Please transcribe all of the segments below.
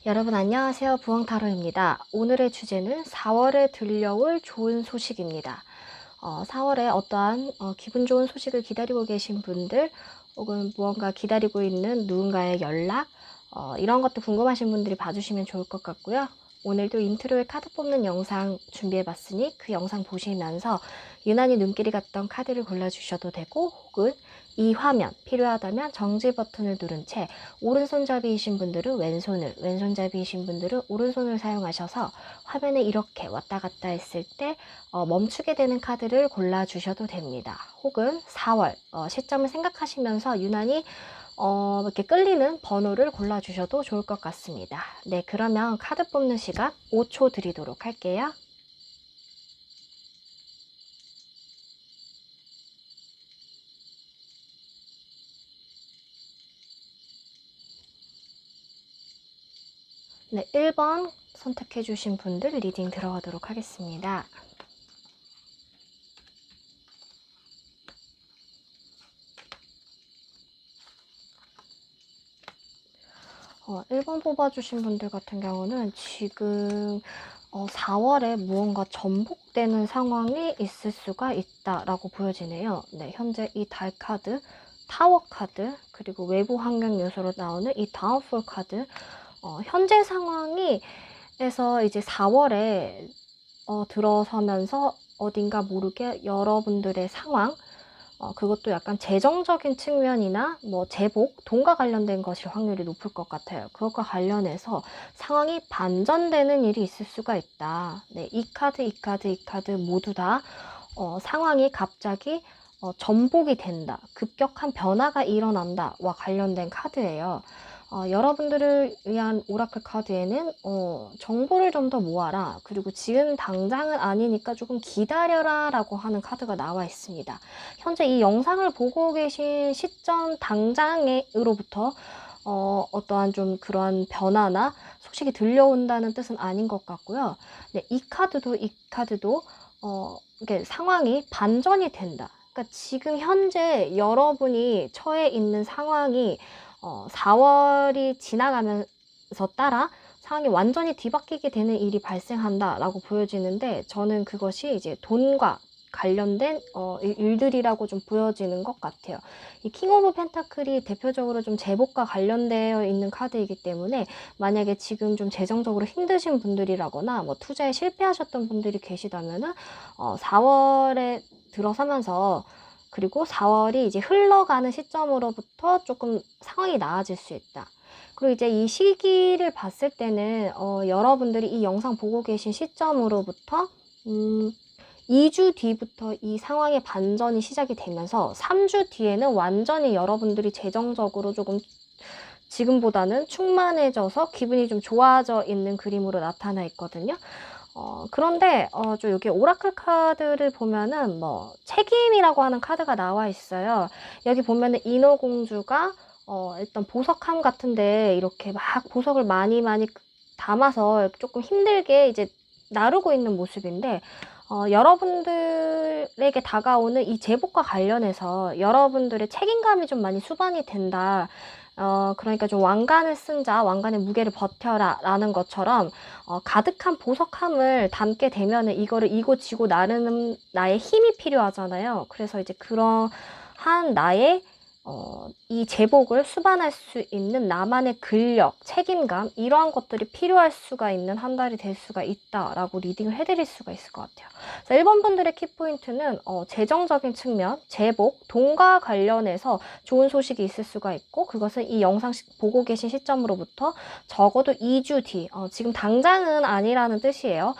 여러분 안녕하세요. 부엉타로입니다. 오늘의 주제는 4월에 들려올 좋은 소식입니다. 4월에 어떠한 기분 좋은 소식을 기다리고 계신 분들 혹은 무언가 기다리고 있는 누군가의 연락 이런 것도 궁금하신 분들이 봐주시면 좋을 것 같고요. 오늘도 인트로에 카드 뽑는 영상 준비해봤으니 그 영상 보시면서 유난히 눈길이 갔던 카드를 골라주셔도 되고 혹은 이 화면 필요하다면 정지 버튼을 누른 채 오른손잡이이신 분들은 왼손을, 왼손잡이이신 분들은 오른손을 사용하셔서 화면에 이렇게 왔다 갔다 했을 때 멈추게 되는 카드를 골라주셔도 됩니다. 혹은 4월 시점을 생각하시면서 유난히 이렇게 끌리는 번호를 골라주셔도 좋을 것 같습니다. 네, 그러면 카드 뽑는 시간 5초 드리도록 할게요. 네, 1번 선택해 주신 분들 리딩 들어가도록 하겠습니다. 1번 뽑아주신 분들 같은 경우는 지금 4월에 무언가 전복되는 상황이 있을 수가 있다라고 보여지네요. 네, 현재 이 달 카드, 타워 카드, 그리고 외부 환경 요소로 나오는 이 다운폴 카드, 현재 상황이 에서 이제 4월에 들어서면서 어딘가 모르게 여러분들의 상황, 그것도 약간 재정적인 측면이나 뭐 제복, 돈과 관련된 것일 확률이 높을 것 같아요. 그것과 관련해서 상황이 반전되는 일이 있을 수가 있다. 네, 이 카드, 이 카드, 이 카드 모두 다 상황이 갑자기 전복이 된다. 급격한 변화가 일어난다와 관련된 카드예요. 여러분들을 위한 오라클 카드에는 정보를 좀 더 모아라. 그리고 지금 당장은 아니니까 조금 기다려라 라고 하는 카드가 나와 있습니다. 현재 이 영상을 보고 계신 시점 당장으로부터 어떠한 좀 그러한 변화나 소식이 들려온다는 뜻은 아닌 것 같고요. 네, 이 카드도 이게 상황이 반전이 된다. 그러니까 지금 현재 여러분이 처해 있는 상황이 4월이 지나가면서 따라 상황이 완전히 뒤바뀌게 되는 일이 발생한다라고 보여지는데, 저는 그것이 이제 돈과 관련된 일들이라고 좀 보여지는 것 같아요. 이 킹 오브 펜타클이 대표적으로 좀 제복과 관련되어 있는 카드이기 때문에, 만약에 지금 좀 재정적으로 힘드신 분들이라거나 뭐 투자에 실패하셨던 분들이 계시다면은 4월에 들어서면서, 그리고 4월이 이제 흘러가는 시점으로부터 조금 상황이 나아질 수 있다. 그리고 이제 이 시기를 봤을 때는 여러분들이 이 영상 보고 계신 시점으로부터 2주 뒤부터 이 상황의 반전이 시작이 되면서 3주 뒤에는 완전히 여러분들이 재정적으로 조금 지금보다는 충만해져서 기분이 좀 좋아져 있는 그림으로 나타나 있거든요. 그런데 좀 여기 오라클 카드를 보면은 뭐 책임이라고 하는 카드가 나와 있어요. 여기 보면은 인어공주가 일단 보석함 같은데 이렇게 막 보석을 많이 담아서 조금 힘들게 이제 나르고 있는 모습인데, 여러분들에게 다가오는 이 제복과 관련해서 여러분들의 책임감이 좀 많이 수반이 된다. 그러니까 좀 왕관을 쓴 자, 왕관의 무게를 버텨라 라는 것처럼 가득한 보석함을 담게 되면은 이거를 이고 지고 나르는 나의 힘이 필요하잖아요. 그래서 이제 그러한 나의 이 제복을 수반할 수 있는 나만의 근력, 책임감, 이러한 것들이 필요할 수가 있는 한 달이 될 수가 있다라고 리딩을 해드릴 수가 있을 것 같아요. 그래서 1번 분들의 키포인트는 재정적인 측면, 제복, 돈과 관련해서 좋은 소식이 있을 수가 있고, 그것은 이 영상 보고 계신 시점으로부터 적어도 2주 뒤, 지금 당장은 아니라는 뜻이에요.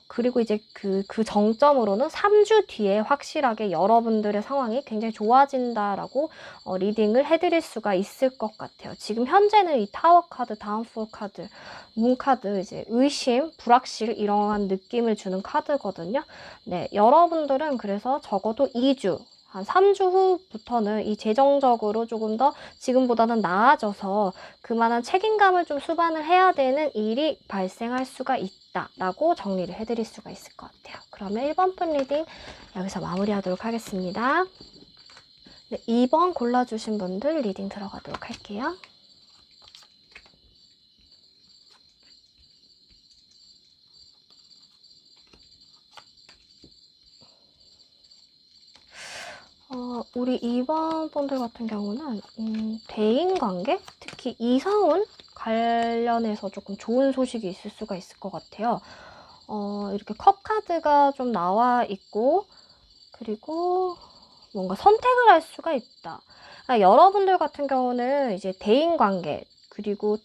그리고 이제 그 정점으로는 3주 뒤에 확실하게 여러분들의 상황이 굉장히 좋아진다라고 리딩을 해드릴 수가 있을 것 같아요. 지금 현재는 이 타워 카드, 다운폴 카드, 문 카드, 이제 의심, 불확실 이러한 느낌을 주는 카드거든요. 네, 여러분들은 그래서 적어도 2주, 한 3주 후부터는 이 재정적으로 조금 더 지금보다는 나아져서 그만한 책임감을 좀 수반을 해야 되는 일이 발생할 수가 있다라고 정리를 해드릴 수가 있을 것 같아요. 그러면 1번 분 리딩 여기서 마무리하도록 하겠습니다. 네, 2번 골라주신 분들 리딩 들어가도록 할게요. 우리 2번 분들 같은 경우는 대인관계, 특히 이성운 관련해서 조금 좋은 소식이 있을 수가 있을 것 같아요. 이렇게 컵 카드가 좀 나와 있고, 그리고 뭔가 선택을 할 수가 있다. 그러니까 여러분들 같은 경우는 이제 대인관계, 그리고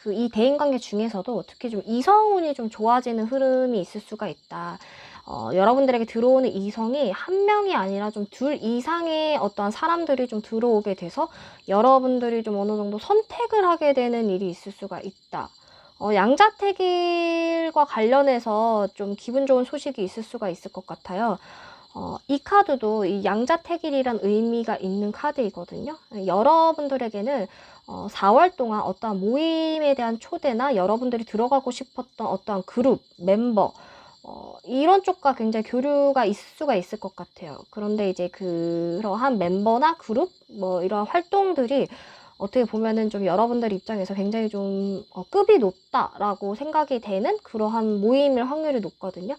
이 대인관계 중에서도 특히 좀 이성운이 좀 좋아지는 흐름이 있을 수가 있다. 여러분들에게 들어오는 이성이 한 명이 아니라 좀 둘 이상의 어떠한 사람들이 좀 들어오게 돼서 여러분들이 좀 어느 정도 선택을 하게 되는 일이 있을 수가 있다. 양자택일과 관련해서 좀 기분 좋은 소식이 있을 수가 있을 것 같아요. 이 카드도 이 양자택일이란 의미가 있는 카드이거든요. 여러분들에게는 4월 동안 어떠한 모임에 대한 초대나 여러분들이 들어가고 싶었던 어떠한 그룹, 멤버, 이런 쪽과 굉장히 교류가 있을 수가 있을 것 같아요. 그런데 이제 그러한 멤버나 그룹, 뭐 이런 활동들이 어떻게 보면은 좀 여러분들 입장에서 굉장히 좀 급이 높다라고 생각이 되는 그러한 모임일 확률이 높거든요.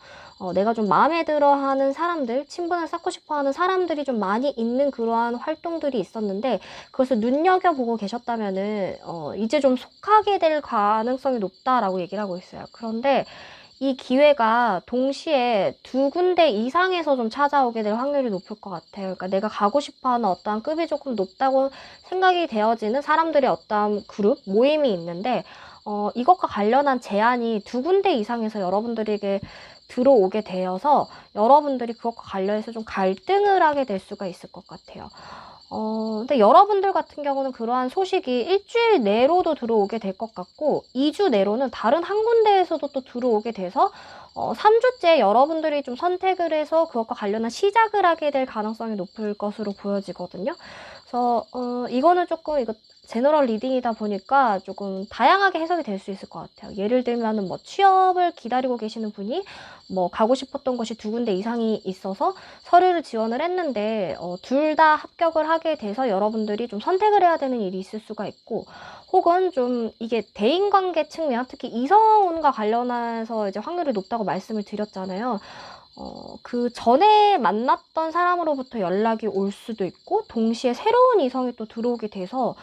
내가 좀 마음에 들어 하는 사람들, 친분을 쌓고 싶어 하는 사람들이 좀 많이 있는 그러한 활동들이 있었는데, 그것을 눈여겨보고 계셨다면은, 이제 좀 속하게 될 가능성이 높다라고 얘기를 하고 있어요. 그런데 이 기회가 동시에 두 군데 이상에서 좀 찾아오게 될 확률이 높을 것 같아요. 그러니까 내가 가고 싶어 하는 어떠한 급이 조금 높다고 생각이 되어지는 사람들의 어떠한 그룹, 모임이 있는데, 이것과 관련한 제안이 두 군데 이상에서 여러분들에게 들어오게 되어서 여러분들이 그것과 관련해서 좀 갈등을 하게 될 수가 있을 것 같아요. 근데 여러분들 같은 경우는 그러한 소식이 일주일 내로도 들어오게 될 것 같고, 2주 내로는 다른 한 군데에서도 또 들어오게 돼서, 3주째 여러분들이 좀 선택을 해서 그것과 관련한 시작을 하게 될 가능성이 높을 것으로 보여지거든요. 그래서, 이거는 조금, 이거 제너럴 리딩이다 보니까 조금 다양하게 해석이 될 수 있을 것 같아요. 예를 들면은 뭐 취업을 기다리고 계시는 분이 뭐 가고 싶었던 곳이 두 군데 이상이 있어서 서류를 지원을 했는데 둘 다 합격을 하게 돼서 여러분들이 좀 선택을 해야 되는 일이 있을 수가 있고, 혹은 좀 이게 대인관계 측면, 특히 이성운과 관련해서 이제 확률이 높다고 말씀을 드렸잖아요. 그 전에 만났던 사람으로부터 연락이 올 수도 있고, 동시에 새로운 이성이 또 들어오게 돼서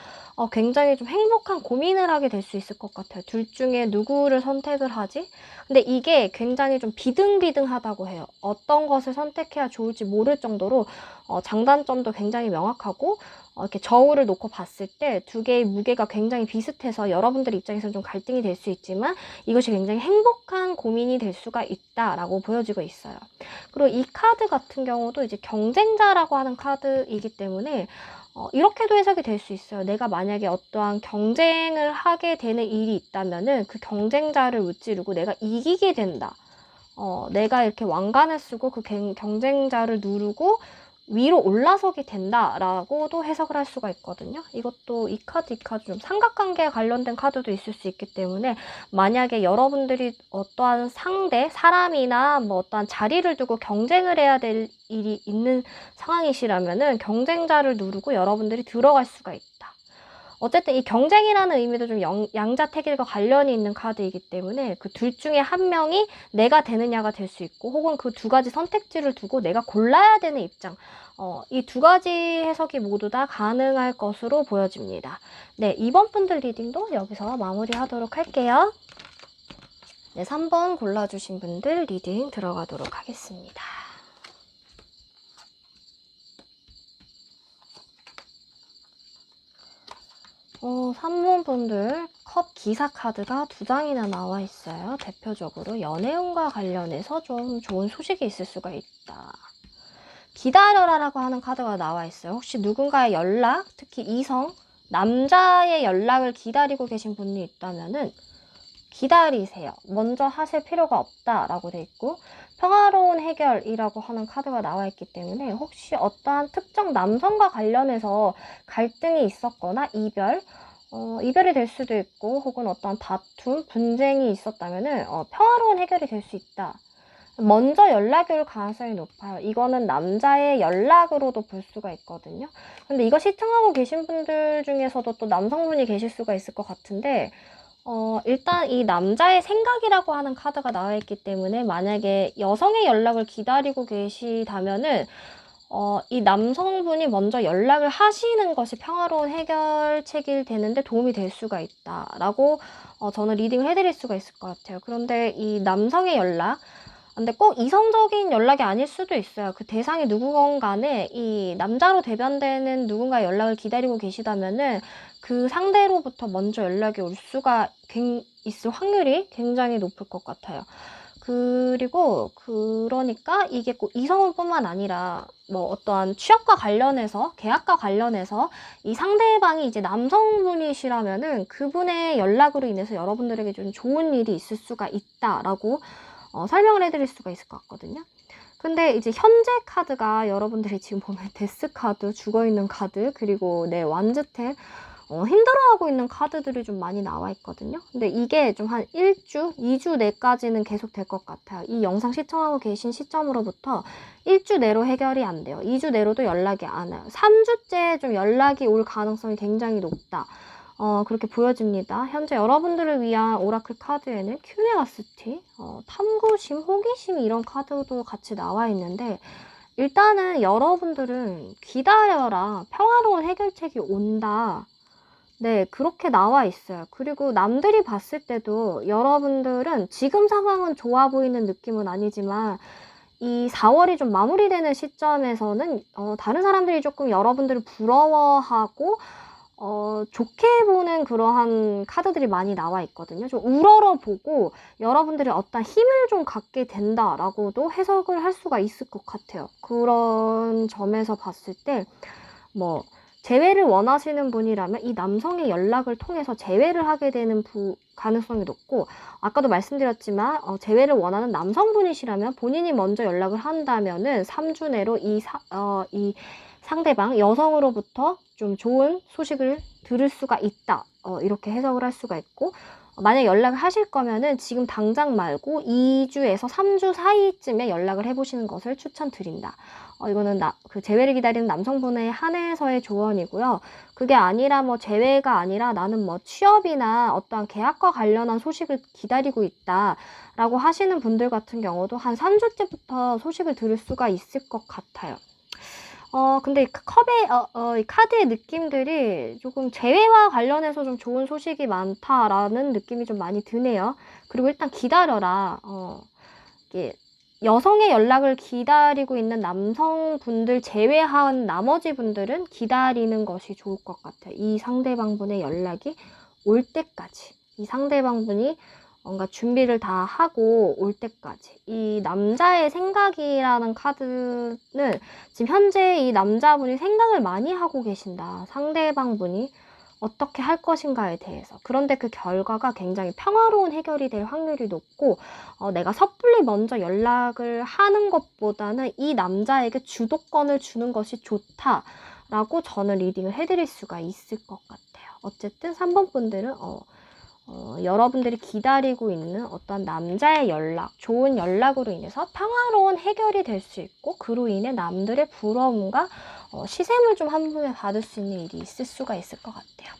굉장히 좀 행복한 고민을 하게 될 수 있을 것 같아요. 둘 중에 누구를 선택을 하지? 근데 이게 굉장히 좀 비등비등하다고 해요. 어떤 것을 선택해야 좋을지 모를 정도로 장단점도 굉장히 명확하고, 이렇게 저울을 놓고 봤을 때 두 개의 무게가 굉장히 비슷해서 여러분들 입장에서는 좀 갈등이 될 수 있지만, 이것이 굉장히 행복한 고민이 될 수가 있다라고 보여지고 있어요. 그리고 이 카드 같은 경우도 이제 경쟁자라고 하는 카드이기 때문에 이렇게도 해석이 될 수 있어요. 내가 만약에 어떠한 경쟁을 하게 되는 일이 있다면은 그 경쟁자를 무찌르고 내가 이기게 된다. 내가 이렇게 왕관을 쓰고 그 경쟁자를 누르고 위로 올라서게 된다라고도 해석을 할 수가 있거든요. 이것도 이 카드 좀 삼각관계에 관련된 카드도 있을 수 있기 때문에, 만약에 여러분들이 어떠한 상대, 사람이나 뭐 어떠한 자리를 두고 경쟁을 해야 될 일이 있는 상황이시라면은 경쟁자를 누르고 여러분들이 들어갈 수가 있다. 어쨌든 이 경쟁이라는 의미도 좀 양자택일과 관련이 있는 카드이기 때문에 그 둘 중에 한 명이 내가 되느냐가 될 수 있고, 혹은 그 두 가지 선택지를 두고 내가 골라야 되는 입장, 이 두 가지 해석이 모두 다 가능할 것으로 보여집니다. 네, 이번 분들 리딩도 여기서 마무리하도록 할게요. 네, 3번 골라주신 분들 리딩 들어가도록 하겠습니다. 3번 분들 컵 기사 카드가 2장이나 나와 있어요. 대표적으로 연애운과 관련해서 좀 좋은 소식이 있을 수가 있다. 기다려라라고 하는 카드가 나와 있어요. 혹시 누군가의 연락, 특히 이성, 남자의 연락을 기다리고 계신 분이 있다면은 기다리세요. 먼저 하실 필요가 없다라고 돼 있고, 평화로운 해결이라고 하는 카드가 나와 있기 때문에 혹시 어떠한 특정 남성과 관련해서 갈등이 있었거나 이별이 될 수도 있고, 혹은 어떠한 다툼, 분쟁이 있었다면은 평화로운 해결이 될 수 있다. 먼저 연락이 올 가능성이 높아요. 이거는 남자의 연락으로도 볼 수가 있거든요. 근데 이거 시청하고 계신 분들 중에서도 또 남성분이 계실 수가 있을 것 같은데, 일단 이 남자의 생각이라고 하는 카드가 나와 있기 때문에, 만약에 여성의 연락을 기다리고 계시다면은 이 남성분이 먼저 연락을 하시는 것이 평화로운 해결책이 되는데 도움이 될 수가 있다라고 저는 리딩을 해드릴 수가 있을 것 같아요. 그런데 이 남성의 연락, 근데 꼭 이성적인 연락이 아닐 수도 있어요. 그 대상이 누구건 간에 이 남자로 대변되는 누군가의 연락을 기다리고 계시다면은 그 상대로부터 먼저 연락이 올 수가 있을 확률이 굉장히 높을 것 같아요. 그리고 그러니까 이게 꼭 이성뿐만 아니라 뭐 어떠한 취업과 관련해서, 계약과 관련해서 이 상대방이 이제 남성분이시라면은 그분의 연락으로 인해서 여러분들에게 좀 좋은 일이 있을 수가 있다라고 설명을 해드릴 수가 있을 것 같거든요. 근데 이제 현재 카드가 여러분들이 지금 보면 데스 카드, 죽어있는 카드, 그리고 네, 완즈템, 힘들어하고 있는 카드들이 좀 많이 나와 있거든요. 근데 이게 좀 한 1주, 2주 내까지는 계속 될 것 같아요. 이 영상 시청하고 계신 시점으로부터 1주 내로 해결이 안 돼요. 2주 내로도 연락이 안 와요. 3주째 좀 연락이 올 가능성이 굉장히 높다. 그렇게 보여집니다. 현재 여러분들을 위한 오라클 카드에는 큐리어시티, 탐구심, 호기심 이런 카드도 같이 나와 있는데 일단은 여러분들은 기다려라. 평화로운 해결책이 온다. 네, 그렇게 나와 있어요. 그리고 남들이 봤을 때도 여러분들은 지금 상황은 좋아 보이는 느낌은 아니지만 이 4월이 좀 마무리되는 시점에서는 다른 사람들이 조금 여러분들을 부러워하고 좋게 보는 그러한 카드들이 많이 나와 있거든요. 좀 우러러보고 여러분들이 어떤 힘을 좀 갖게 된다라고도 해석을 할 수가 있을 것 같아요. 그런 점에서 봤을 때 뭐 재회를 원하시는 분이라면 이 남성의 연락을 통해서 재회를 하게 되는 가능성이 높고, 아까도 말씀드렸지만 재회를 원하는 남성분이시라면 본인이 먼저 연락을 한다면은 3주 내로 이 상대방 여성으로부터 좀 좋은 소식을 들을 수가 있다. 이렇게 해석을 할 수가 있고, 만약 연락을 하실 거면은 지금 당장 말고 2주에서 3주 사이쯤에 연락을 해보시는 것을 추천드린다. 이거는 그 재회를 기다리는 남성분에 한해서의 조언이고요. 그게 아니라 뭐 재회가 아니라 나는 뭐 취업이나 어떠한 계약과 관련한 소식을 기다리고 있다 라고 하시는 분들 같은 경우도 한 3주째부터 소식을 들을 수가 있을 것 같아요. 근데 이 카드의 느낌들이 조금 재회와 관련해서 좀 좋은 소식이 많다라는 느낌이 좀 많이 드네요. 그리고 일단 기다려라. 이게 여성의 연락을 기다리고 있는 남성분들 제외한 나머지 분들은 기다리는 것이 좋을 것 같아요. 이 상대방분의 연락이 올 때까지. 이 상대방분이 뭔가 준비를 다 하고 올 때까지. 이 남자의 생각이라는 카드는 지금 현재 이 남자분이 생각을 많이 하고 계신다. 상대방분이 어떻게 할 것인가에 대해서. 그런데 그 결과가 굉장히 평화로운 해결이 될 확률이 높고, 내가 섣불리 먼저 연락을 하는 것보다는 이 남자에게 주도권을 주는 것이 좋다라고 저는 리딩을 해드릴 수가 있을 것 같아요. 어쨌든 3번 분들은 여러분들이 기다리고 있는 어떤 남자의 연락, 좋은 연락으로 인해서 평화로운 해결이 될 수 있고, 그로 인해 남들의 부러움과 시샘을 좀 한 번에 받을 수 있는 일이 있을 수가 있을 것 같아요.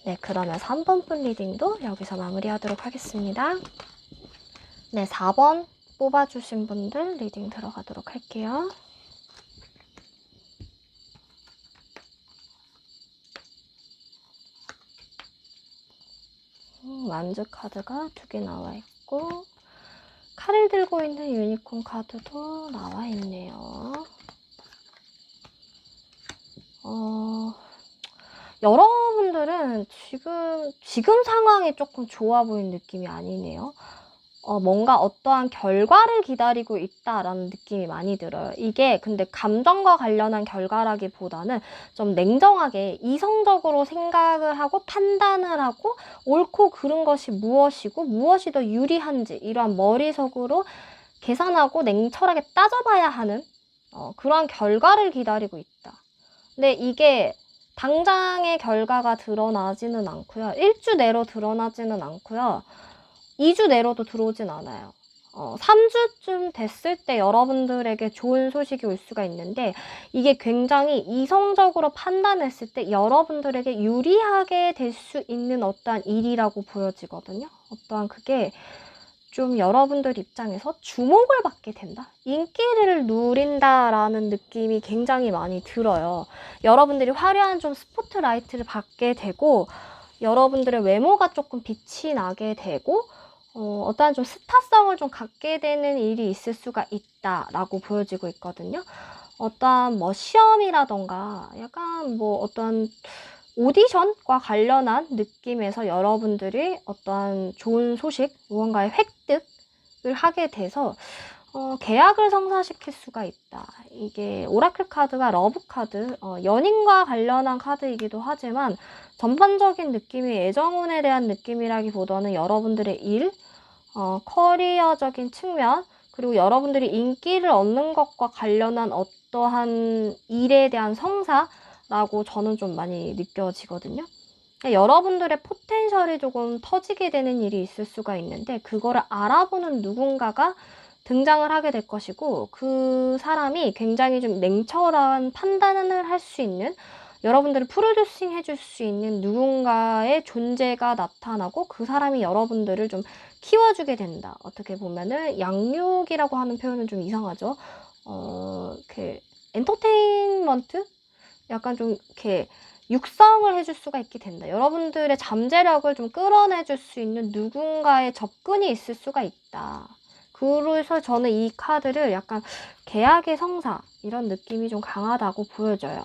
네, 그러면 3번 분 리딩도 여기서 마무리하도록 하겠습니다. 네, 4번 뽑아주신 분들 리딩 들어가도록 할게요. 완즈 카드가 2개 나와 있고, 칼을 들고 있는 유니콘 카드도 나와 있네요. 여러분들은 지금 상황이 조금 좋아 보이는 느낌이 아니네요. 뭔가 어떠한 결과를 기다리고 있다라는 느낌이 많이 들어요. 이게 근데 감정과 관련한 결과라기보다는 좀 냉정하게 이성적으로 생각을 하고 판단을 하고 옳고 그른 것이 무엇이고 무엇이 더 유리한지 이러한 머릿속으로 계산하고 냉철하게 따져봐야 하는 그러한 결과를 기다리고 있다. 근데 이게 당장의 결과가 드러나지는 않고요. 1주 내로 드러나지는 않고요. 2주 내로도 들어오진 않아요. 3주쯤 됐을 때 여러분들에게 좋은 소식이 올 수가 있는데, 이게 굉장히 이성적으로 판단했을 때 여러분들에게 유리하게 될 수 있는 어떠한 일이라고 보여지거든요. 어떠한 그게 좀 여러분들 입장에서 주목을 받게 된다? 인기를 누린다라는 느낌이 굉장히 많이 들어요. 여러분들이 화려한 좀 스포트라이트를 받게 되고, 여러분들의 외모가 조금 빛이 나게 되고, 어떠한 좀 스타성을 좀 갖게 되는 일이 있을 수가 있다라고 보여지고 있거든요. 어떠한 뭐 시험이라던가 약간 뭐 어떠한 오디션과 관련한 느낌에서 여러분들이 어떠한 좋은 소식, 무언가의 획득을 하게 돼서 계약을 성사시킬 수가 있다. 이게 오라클 카드가 러브 카드, 연인과 관련한 카드이기도 하지만 전반적인 느낌이 애정운에 대한 느낌이라기보다는 여러분들의 일, 커리어적인 측면, 그리고 여러분들이 인기를 얻는 것과 관련한 어떠한 일에 대한 성사라고 저는 좀 많이 느껴지거든요. 여러분들의 포텐셜이 조금 터지게 되는 일이 있을 수가 있는데, 그거를 알아보는 누군가가 등장을 하게 될 것이고, 그 사람이 굉장히 좀 냉철한 판단을 할 수 있는, 여러분들을 프로듀싱 해줄 수 있는 누군가의 존재가 나타나고, 그 사람이 여러분들을 좀 키워주게 된다. 어떻게 보면은 양육이라고 하는 표현은 좀 이상하죠. 이렇게 엔터테인먼트? 약간 좀 이렇게 육성을 해줄 수가 있게 된다. 여러분들의 잠재력을 좀 끌어내줄 수 있는 누군가의 접근이 있을 수가 있다. 그래서 저는 이 카드를 약간 계약의 성사 이런 느낌이 좀 강하다고 보여져요.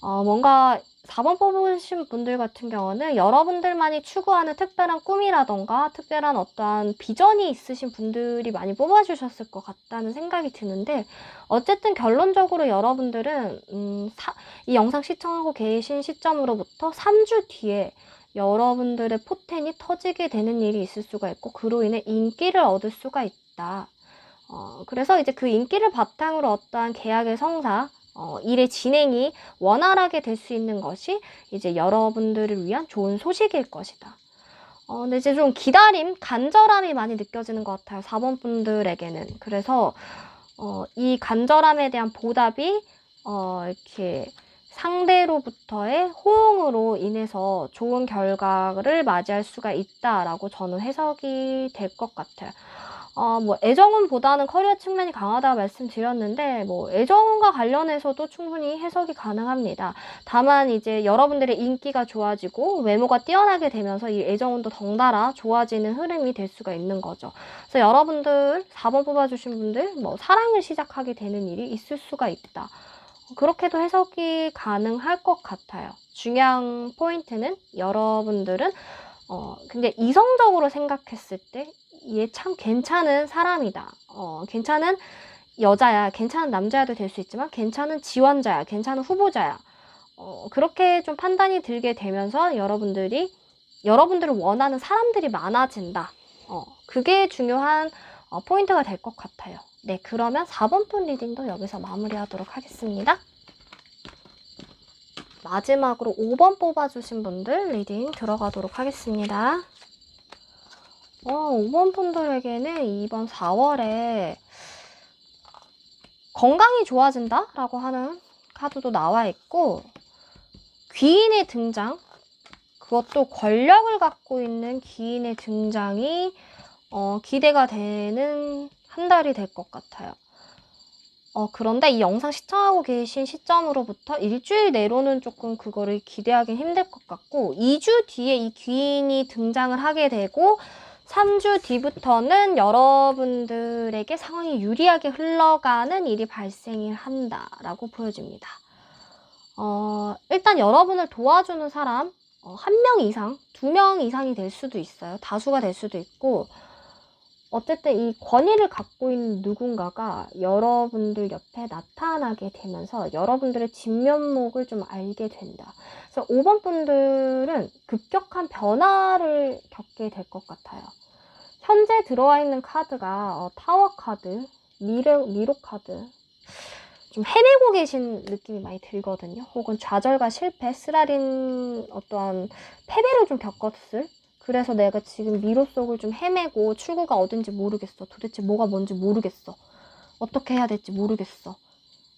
뭔가 4번 뽑으신 분들 같은 경우는 여러분들만이 추구하는 특별한 꿈이라던가 특별한 어떠한 비전이 있으신 분들이 많이 뽑아주셨을 것 같다는 생각이 드는데, 어쨌든 결론적으로 여러분들은 이 영상 시청하고 계신 시점으로부터 3주 뒤에 여러분들의 포텐이 터지게 되는 일이 있을 수가 있고, 그로 인해 인기를 얻을 수가 있다. 그래서 이제 그 인기를 바탕으로 어떠한 계약의 성사, 일의 진행이 원활하게 될 수 있는 것이 이제 여러분들을 위한 좋은 소식일 것이다. 근데 이제 좀 기다림, 간절함이 많이 느껴지는 것 같아요. 4번 분들에게는. 그래서 이 간절함에 대한 보답이 이렇게 상대로부터의 호응으로 인해서 좋은 결과를 맞이할 수가 있다라고 저는 해석이 될 것 같아요. 뭐 애정운보다는 커리어 측면이 강하다고 말씀드렸는데, 뭐 애정운과 관련해서도 충분히 해석이 가능합니다. 다만 이제 여러분들의 인기가 좋아지고 외모가 뛰어나게 되면서 이 애정운도 덩달아 좋아지는 흐름이 될 수가 있는 거죠. 그래서 여러분들 4번 뽑아주신 분들 뭐 사랑을 시작하게 되는 일이 있을 수가 있다. 그렇게도 해석이 가능할 것 같아요. 중요한 포인트는 여러분들은 근데 이성적으로 생각했을 때 얘 참 괜찮은 사람이다. 괜찮은 여자야, 괜찮은 남자야도 될 수 있지만 괜찮은 지원자야, 괜찮은 후보자야. 그렇게 좀 판단이 들게 되면서 여러분들을 원하는 사람들이 많아진다. 그게 중요한 포인트가 될 것 같아요. 네, 그러면 4번 분 리딩도 여기서 마무리하도록 하겠습니다. 마지막으로 5번 뽑아주신 분들 리딩 들어가도록 하겠습니다. 5번 분들에게는 이번 4월에 건강이 좋아진다? 라고 하는 카드도 나와 있고, 귀인의 등장, 그것도 권력을 갖고 있는 귀인의 등장이 기대가 되는 한 달이 될 것 같아요. 그런데 이 영상 시청하고 계신 시점으로부터 일주일 내로는 조금 그거를 기대하기 힘들 것 같고, 2주 뒤에 이 귀인이 등장을 하게 되고 3주 뒤부터는 여러분들에게 상황이 유리하게 흘러가는 일이 발생을 한다라고 보여집니다. 일단 여러분을 도와주는 사람 1명 이상, 2명 이상이 될 수도 있어요. 다수가 될 수도 있고, 어쨌든 이 권위를 갖고 있는 누군가가 여러분들 옆에 나타나게 되면서 여러분들의 진면목을 좀 알게 된다. 그래서 5번 분들은 급격한 변화를 겪게 될 것 같아요. 현재 들어와 있는 카드가 타워 카드, 미로 카드, 좀 헤매고 계신 느낌이 많이 들거든요. 혹은 좌절과 실패, 쓰라린 어떠한 패배를 좀 겪었을, 그래서 내가 지금 미로 속을 좀 헤매고 출구가 어딘지 모르겠어. 도대체 뭐가 뭔지 모르겠어. 어떻게 해야 될지 모르겠어.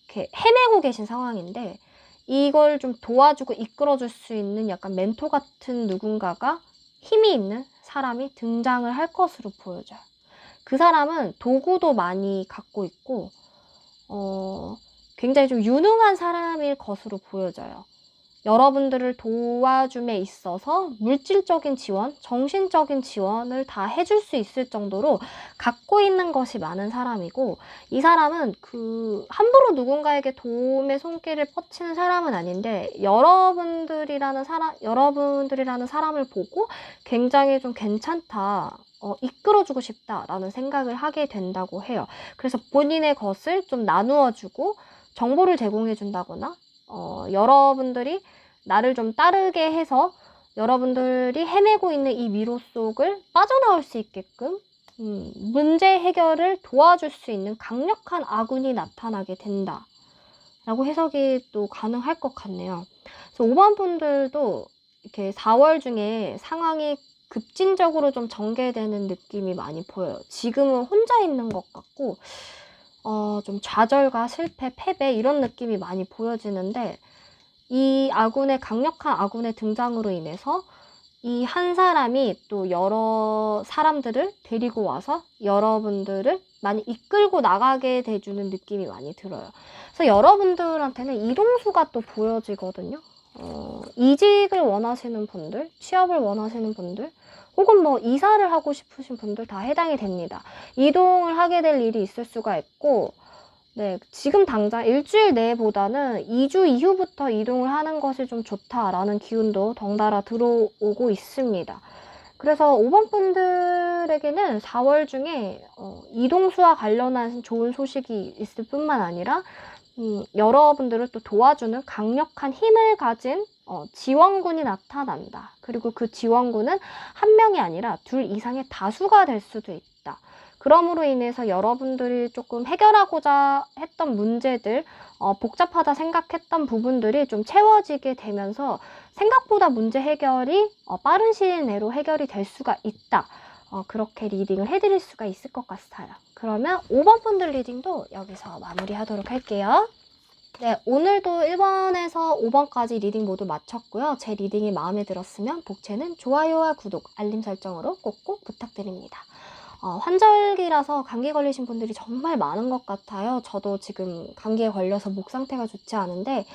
이렇게 헤매고 계신 상황인데, 이걸 좀 도와주고 이끌어줄 수 있는 약간 멘토 같은 누군가가, 힘이 있는 사람이 등장을 할 것으로 보여져요. 그 사람은 도구도 많이 갖고 있고 굉장히 좀 유능한 사람일 것으로 보여져요. 여러분들을 도와줌에 있어서 물질적인 지원, 정신적인 지원을 다 해줄 수 있을 정도로 갖고 있는 것이 많은 사람이고, 이 사람은 함부로 누군가에게 도움의 손길을 뻗치는 사람은 아닌데, 여러분들이라는 사람을 보고 굉장히 좀 괜찮다, 이끌어주고 싶다라는 생각을 하게 된다고 해요. 그래서 본인의 것을 좀 나누어주고 정보를 제공해준다거나, 여러분들이 나를 좀 따르게 해서 여러분들이 헤매고 있는 이 미로 속을 빠져나올 수 있게끔 문제 해결을 도와줄 수 있는 강력한 아군이 나타나게 된다 라고 해석이 또 가능할 것 같네요. 그래서 5번 분들도 이렇게 4월 중에 상황이 급진적으로 좀 전개되는 느낌이 많이 보여요. 지금은 혼자 있는 것 같고 좀 좌절과 실패, 패배 이런 느낌이 많이 보여지는데, 이 강력한 아군의 등장으로 인해서 이 한 사람이 또 여러 사람들을 데리고 와서 여러분들을 많이 이끌고 나가게 돼주는 느낌이 많이 들어요. 그래서 여러분들한테는 이동수가 또 보여지거든요. 이직을 원하시는 분들, 취업을 원하시는 분들, 혹은 뭐 이사를 하고 싶으신 분들 다 해당이 됩니다. 이동을 하게 될 일이 있을 수가 있고, 네, 지금 당장 일주일 내보다는 2주 이후부터 이동을 하는 것이 좀 좋다라는 기운도 덩달아 들어오고 있습니다. 그래서 5번 분들에게는 4월 중에 이동수와 관련한 좋은 소식이 있을 뿐만 아니라 여러분들을 또 도와주는 강력한 힘을 가진 지원군이 나타난다. 그리고 그 지원군은 한 명이 아니라 둘 이상의 다수가 될 수도 있다. 그럼으로 인해서 여러분들이 조금 해결하고자 했던 문제들, 복잡하다 생각했던 부분들이 좀 채워지게 되면서 생각보다 문제 해결이 빠른 시일 내로 해결이 될 수가 있다. 그렇게 리딩을 해드릴 수가 있을 것 같아요. 그러면 5번 분들 리딩도 여기서 마무리하도록 할게요. 네, 오늘도 1번에서 5번까지 리딩 모두 마쳤고요. 제 리딩이 마음에 들었으면 복채는 좋아요와 구독, 알림 설정으로 꼭꼭 부탁드립니다. 환절기라서 감기 걸리신 분들이 정말 많은 것 같아요. 저도 지금 감기에 걸려서 목 상태가 좋지 않은데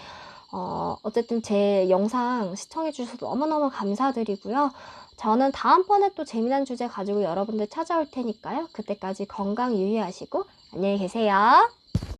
어쨌든 제 영상 시청해주셔서 너무너무 감사드리고요. 저는 다음번에 또 재미난 주제 가지고 여러분들 찾아올 테니까요. 그때까지 건강 유의하시고 안녕히 계세요.